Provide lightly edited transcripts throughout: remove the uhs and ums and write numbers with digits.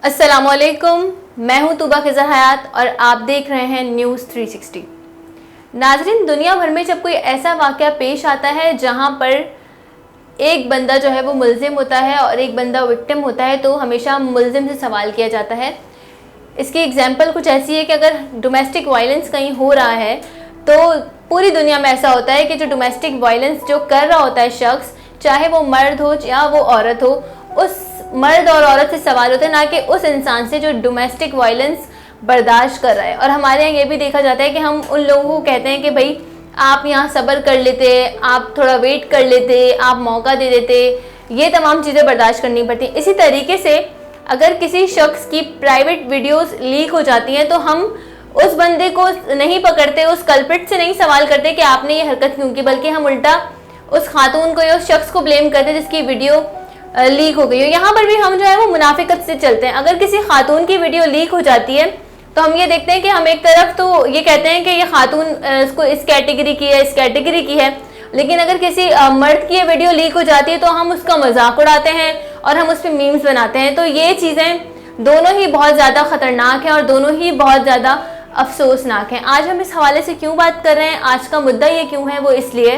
अस्सलामुअलैकुम, मैं हूं तूबा खिज़र हयात और आप देख रहे हैं न्यूज़ 360। नाज़रीन, दुनिया भर में जब कोई ऐसा वाक़या पेश आता है जहां पर एक बंदा जो है वो मुल्ज़िम होता है और एक बंदा विक्टिम होता है, तो हमेशा मुल्ज़िम से सवाल किया जाता है। इसकी एग्जाम्पल कुछ ऐसी है कि अगर डोमेस्टिक वायलेंस कहीं हो रहा है तो पूरी दुनिया में ऐसा होता है कि जो डोमेस्टिक वायलेंस जो कर रहा होता है शख्स, चाहे वो मर्द हो या वो औरत हो, उस मर्द और औरत से सवाल होते हैं, ना कि उस इंसान से जो डोमेस्टिक वायलेंस बर्दाश्त कर रहा है। और हमारे यहाँ ये भी देखा जाता है कि हम उन लोगों को कहते हैं कि भाई आप यहाँ सब्र कर लेते, आप थोड़ा वेट कर लेते, आप मौका दे देते, ये तमाम चीज़ें बर्दाश्त करनी पड़ती हैं। इसी तरीके से अगर किसी शख्स की प्राइवेट वीडियोस लीक हो जाती हैं तो हम उस बंदे को नहीं पकड़ते, उस कल्प्रिट से नहीं सवाल करते कि आपने ये हरकत क्यों की, बल्कि हम उल्टा उस खातून को या उस शख्स को ब्लेम करते जिसकी वीडियो लीक हो गई हो। यहाँ पर भी हम जो है वो मुनाफिकत से चलते हैं। अगर किसी खातून की वीडियो लीक हो जाती है तो हम ये देखते हैं कि हम एक तरफ तो ये कहते हैं कि ये खातून इसको इस कैटेगरी की है, इस कैटेगरी की है, लेकिन अगर किसी मर्द की ये वीडियो लीक हो जाती है तो हम उसका मजाक उड़ाते हैं और हम उस पर मीम्स बनाते हैं। तो ये चीज़ें दोनों ही बहुत ज़्यादा ख़तरनाक हैं और दोनों ही बहुत ज़्यादा अफसोसनाक हैं। आज हम इस हवाले से क्यों बात कर रहे हैं, आज का मुद्दा ये क्यों है, वो इसलिए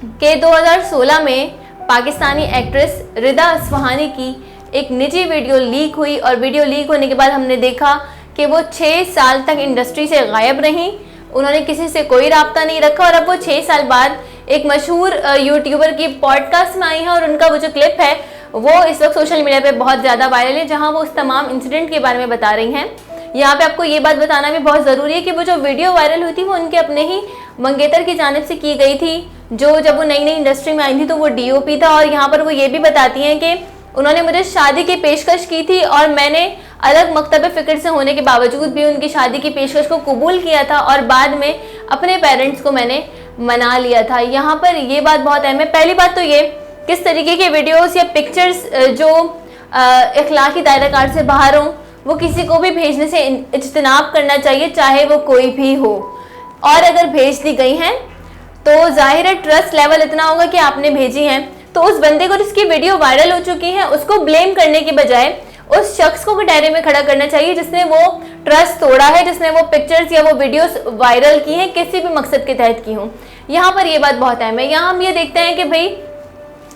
कि 2016 में पाकिस्तानी एक्ट्रेस रिदा असफहानी की एक निजी वीडियो लीक हुई और वीडियो लीक होने के बाद हमने देखा कि वो 6 साल तक इंडस्ट्री से गायब रहीं, उन्होंने किसी से कोई राब्ता नहीं रखा और अब वो 6 साल बाद एक मशहूर यूट्यूबर की पॉडकास्ट में आई है और उनका वो जो क्लिप है वो इस वक्त सोशल मीडिया पे बहुत ज़्यादा वायरल है, जहां वो उस तमाम इंसिडेंट के बारे में बता रही हैं। यहाँ पे आपको ये बात बताना भी बहुत ज़रूरी है कि वो जो वीडियो वायरल हुई थी वो उनके अपने ही मंगेतर की जानिब से की गई थी, जो जब वो नई नई इंडस्ट्री में आई थी तो वो डीओपी था। और यहाँ पर वो ये भी बताती हैं कि उन्होंने मुझे शादी की पेशकश की थी और मैंने अलग मकतब फ़िक्र से होने के बावजूद भी उनकी शादी की पेशकश को कबूल किया था और बाद में अपने पेरेंट्स को मैंने मना लिया था। यहाँ पर ये बात बहुत अहम है। पहली बात तो ये, किस तरीके के वीडियोस या पिक्चर्स जो इखलाकी दायरा से बाहर हों वो किसी को भी भेजने से इज्तनाब करना चाहिए, चाहे वो कोई भी हो। और अगर भेज दी गई हैं तो जाहिर है ट्रस्ट लेवल इतना होगा कि आपने भेजी हैं, तो उस बंदे को जिसकी वीडियो वायरल हो चुकी है उसको ब्लेम करने के बजाय उस शख्स को दायरे में खड़ा करना चाहिए जिसने वो ट्रस्ट तोड़ा है, जिसने वो पिक्चर्स या वो वीडियोस वायरल की हैं, किसी भी मकसद के तहत की हों। यहाँ पर ये बात बहुत अहम है। यहाँ हम ये देखते हैं कि भाई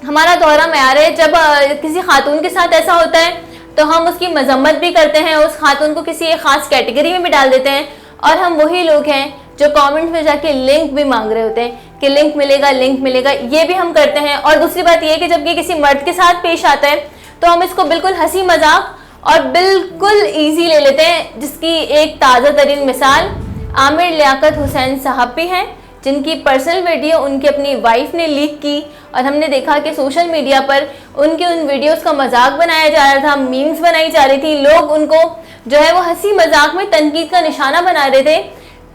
हमारा दोहरा मयार है, जब किसी खातून के साथ ऐसा होता है तो हम उसकी मजम्मत भी करते हैं, उस खातून को किसी एक खास कैटेगरी में भी डाल देते हैं और हम वही लोग हैं जो कमेंट में जाके लिंक भी मांग रहे होते हैं कि लिंक मिलेगा, लिंक मिलेगा, ये भी हम करते हैं। और दूसरी बात ये है कि जब ये किसी मर्द के साथ पेश आता है तो हम इसको बिल्कुल हंसी मजाक और बिल्कुल ईजी ले लेते हैं, जिसकी एक ताज़ा तरीन मिसाल आमिर लियाकत हुसैन साहब भी हैं, जिनकी पर्सनल वीडियो उनकी अपनी वाइफ ने लीक की और हमने देखा कि सोशल मीडिया पर उनके उन वीडियोस का मजाक बनाया जा रहा था, मीम्स बनाई जा रही थी, लोग उनको जो है वो हंसी मजाक में तनकीद का निशाना बना रहे थे,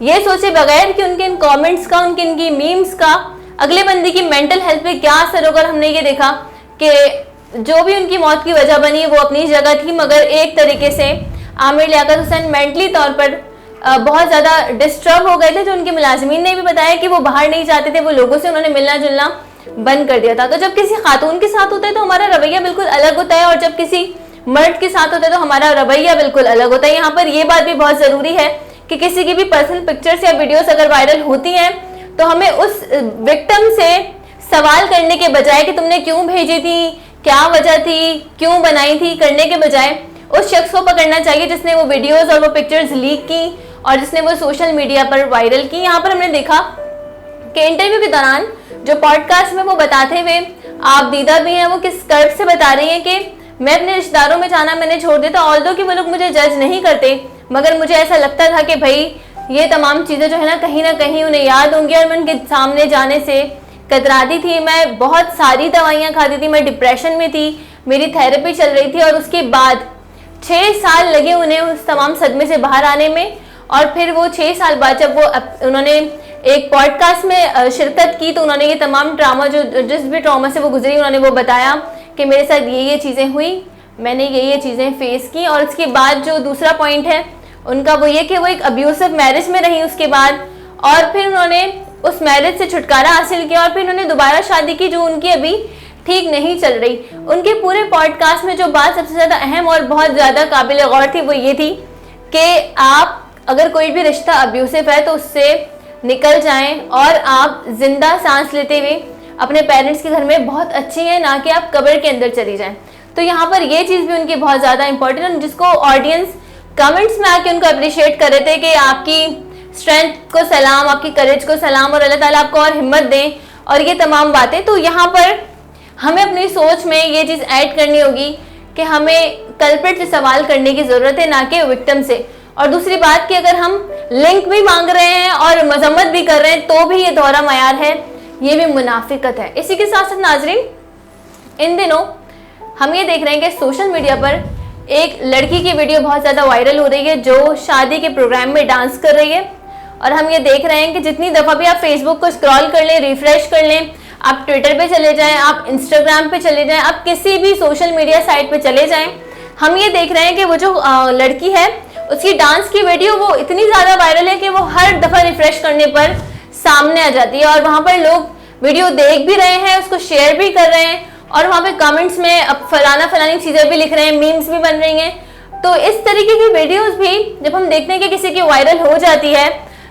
ये सोचे बगैर कि उनके इन कमेंट्स का, उनके इनकी मीम्स का अगले बंदे की मेंटल हेल्थ पे क्या असर होगा। हमने ये देखा कि जो भी उनकी मौत की वजह बनी वो अपनी जगह थी, मगर एक तरीके से आमिर लियाकत हुसैन मेंटली तौर पर बहुत ज़्यादा डिस्टर्ब हो गए थे, जो उनके मुलाजमीन ने भी बताया कि वो बाहर नहीं जाते थे, वो लोगों से उन्होंने मिलना जुलना बंद कर दिया था। तो जब किसी खातून के साथ होता है तो हमारा रवैया बिल्कुल अलग होता है और जब किसी मर्द के साथ होता है तो हमारा रवैया बिल्कुल अलग होता है। यहाँ पर यह बात भी बहुत ज़रूरी है कि किसी की भी पर्सनल पिक्चर्स या वीडियोस अगर वायरल होती हैं तो हमें उस विक्टिम से सवाल करने के बजाय कि तुमने क्यों भेजी थी, क्या वजह थी, क्यों बनाई थी, करने के बजाय उस शख्स को पकड़ना चाहिए जिसने वो वीडियोस और वो पिक्चर्स लीक की और जिसने वो सोशल मीडिया पर वायरल की। यहाँ पर हमने देखा कि इंटरव्यू के दौरान जो पॉडकास्ट में वो बताते हुए आप दीदा भी हैं, वो किस कर्व से बता रही हैं कि मैं अपने रिश्तेदारों में जाना मैंने छोड़ दिया था, ऑल्दो कि वो लोग मुझे जज नहीं करते, मगर मुझे ऐसा लगता था कि भाई ये तमाम चीज़ें जो है ना कहीं उन्हें याद होंगी और मैं उनके सामने जाने से कतराती थी। मैं बहुत सारी दवाइयाँ खाती थी, मैं डिप्रेशन में थी, मेरी थेरेपी चल रही थी और उसके बाद 6 साल लगे उन्हें उस तमाम सदमे से बाहर आने में। और फिर वो 6 साल बाद जब वो उन्होंने एक पॉडकास्ट में शिरकत की तो उन्होंने ये तमाम ड्रामा जो जिस भी ट्रॉमा से वो गुजरी उन्होंने वो बताया कि मेरे साथ ये चीज़ें हुई, मैंने ये चीज़ें फेस की। और उसके बाद जो दूसरा पॉइंट है उनका वो ये कि वो एक अब्यूसिव मैरिज में रही उसके बाद, और फिर उन्होंने उस मैरिज से छुटकारा हासिल किया और फिर उन्होंने दोबारा शादी की जो उनकी अभी ठीक नहीं चल रही। उनके पूरे पॉडकास्ट में जो बात सबसे ज़्यादा अहम और बहुत ज़्यादा काबिल गौर थी वो ये थी कि आप अगर कोई भी रिश्ता अब्यूसिव है तो उससे निकल जाएं और आप जिंदा सांस लेते हुए अपने पेरेंट्स के घर में बहुत अच्छी हैं, ना कि आप कब्र के अंदर चली जाएं। तो यहाँ पर ये चीज़ भी उनकी बहुत ज़्यादा इंपॉर्टेंट है, जिसको ऑडियंस कमेंट्स में आके उनको अप्रिशिएट कर रहे थे कि आपकी स्ट्रेंथ को सलाम, आपकी करेज को सलाम और अल्लाह ताला आपको और हिम्मत दें और ये तमाम बातें। तो यहाँ पर हमें अपनी सोच में ये चीज़ ऐड करनी होगी कि हमें कल्प्रिट से सवाल करने की ज़रूरत है, ना कि विक्टिम से। और दूसरी बात कि अगर हम लिंक भी मांग रहे हैं और मजम्मत भी कर रहे हैं तो भी ये दोहरा मयार है, ये भी मुनाफिकत है। इसी के साथ साथ नाजरीन, इन दिनों हम ये देख रहे हैं कि सोशल मीडिया पर एक लड़की की वीडियो बहुत ज़्यादा वायरल हो रही है जो शादी के प्रोग्राम में डांस कर रही है। और हम ये देख रहे हैं कि जितनी दफ़ा भी आप फेसबुक को स्क्रॉल कर लें, रिफ्रेश कर लें, आप ट्विटर पे चले जाएं, आप इंस्टाग्राम पे चले जाएं, आप किसी भी सोशल मीडिया साइट पे चले जाएं, हम ये देख रहे हैं कि वो जो लड़की है उसकी डांस की वीडियो वो इतनी ज़्यादा वायरल है कि वो हर दफ़ा रिफ्रेश करने पर सामने आ जाती है और वहाँ पर लोग वीडियो देख भी रहे हैं, उसको शेयर भी कर रहे हैं और वहाँ पे कमेंट्स में अब फलानी चीज़ें भी लिख रहे हैं, मीम्स भी बन रही हैं। तो इस तरीके की वीडियोस भी जब हम देखते हैं कि किसी की वायरल हो जाती है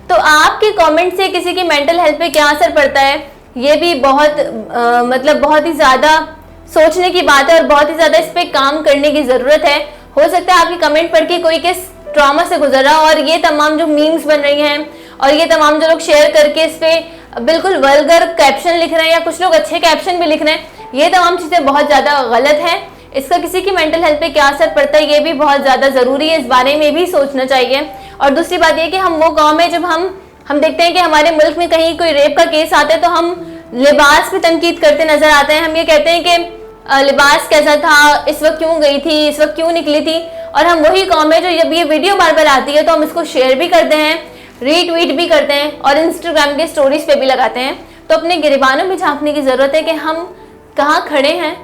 तो आपके कमेंट से किसी की मेंटल हेल्थ पे क्या असर पड़ता है, ये भी बहुत ही ज़्यादा सोचने की बात है और बहुत ही ज़्यादा इस पर काम करने की ज़रूरत है। हो सकता है आपकी कमेंट पढ़ के कोई किस ट्रॉमा से गुजरा और ये तमाम जो मीम्स बन रही हैं और ये तमाम जो लोग शेयर करके इस पर बिल्कुल वल्गर कैप्शन लिख रहे हैं या कुछ लोग अच्छे कैप्शन भी लिख रहे हैं, ये तमाम चीज़ें बहुत ज़्यादा गलत हैं। इसका किसी की मेंटल हेल्थ पे क्या असर पड़ता है ये भी बहुत ज़्यादा ज़रूरी है, इस बारे में भी सोचना चाहिए। और दूसरी बात ये कि हम वो गाँव में जब हम देखते हैं कि हमारे मुल्क में कहीं कोई रेप का केस आता है तो हम लिबास पे तनकीद करते नजर आते हैं। हम ये कहते हैं कि लिबास कैसा था, इस वक्त क्यों गई थी, इस वक्त क्यों निकली थी, और हम वही कौम है जो जब ये वीडियो बार बार आती है तो हम इसको शेयर भी करते हैं, रीट्वीट भी करते हैं और इंस्टाग्राम के स्टोरीज पे भी लगाते हैं। तो अपने गिरबानों में झांकने की ज़रूरत है कि हम कहाँ खड़े हैं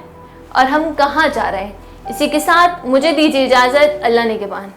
और हम कहाँ जा रहे हैं। इसी के साथ मुझे दीजिए इजाज़त। अल्लाह निगहबान।